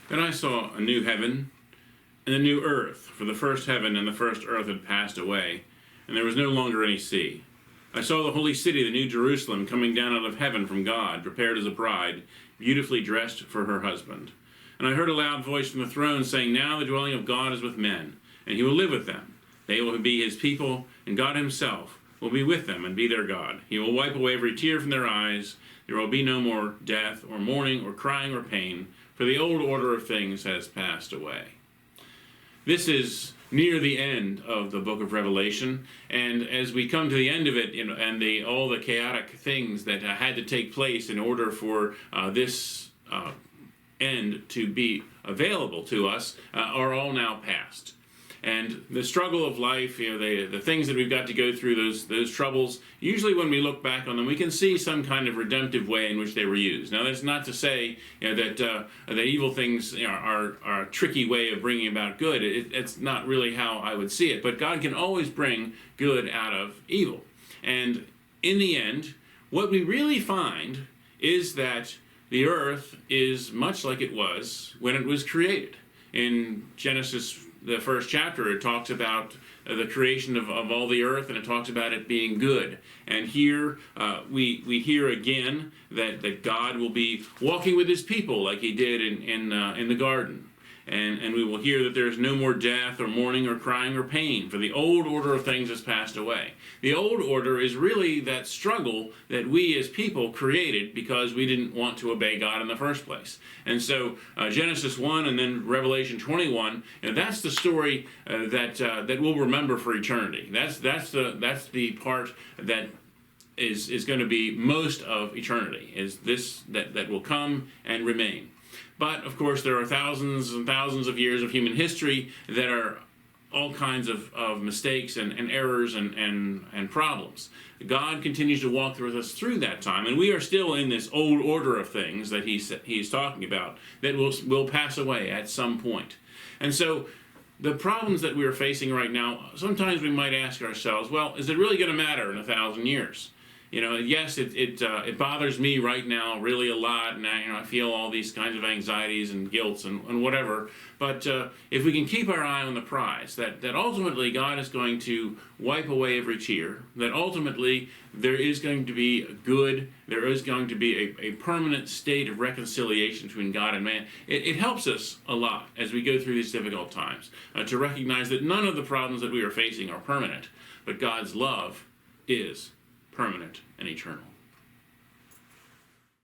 Then I saw a new heaven and a new earth, for the first heaven and the first earth had passed away, and there was no longer any sea. I saw the holy city, the new Jerusalem, coming down out of heaven from God, prepared as a bride, beautifully dressed for her husband. And I heard a loud voice from the throne saying, "Now the dwelling of God is with men, and he will live with them. They will be his people, and God himself will be with them and be their God. He will wipe away every tear from their eyes. There will be no more death, or mourning, or crying, or pain, for the old order of things has passed away." This is near the end of the book of Revelation, and as we come to the end of it, and all the chaotic things that had to take place in order for this end to be available to us, are all now past. And the struggle of life, the things that we've got to go through, those troubles, usually when we look back on them, we can see some kind of redemptive way in which they were used. Now, that's not to say that evil things are a tricky way of bringing about good. It's not really how I would see it. But God can always bring good out of evil. And in the end, what we really find is that the earth is much like it was when it was created. In Genesis, the first chapter, it talks about the creation of all the earth, and it talks about it being good. And here we hear again that God will be walking with his people like he did in the garden. And we will hear that there is no more death or mourning or crying or pain, for the old order of things has passed away. The old order is really that struggle that we as people created because we didn't want to obey God in the first place. And so Genesis 1 and then Revelation 21, that's the story that we'll remember for eternity. That's the part that is going to be most of eternity, is this that will come and remain. But, of course, there are thousands and thousands of years of human history that are all kinds of mistakes and errors and problems. God continues to walk with us through that time, and we are still in this old order of things that he's talking about that will pass away at some point. And so the problems that we are facing right now, sometimes we might ask ourselves, well, is it really going to matter in 1,000 years? Yes, it bothers me right now really a lot, and I feel all these kinds of anxieties and guilts and whatever. But if we can keep our eye on the prize, that ultimately God is going to wipe away every tear, that ultimately there is going to be good, there is going to be a permanent state of reconciliation between God and man, it helps us a lot as we go through these difficult times to recognize that none of the problems that we are facing are permanent, but God's love is permanent and eternal.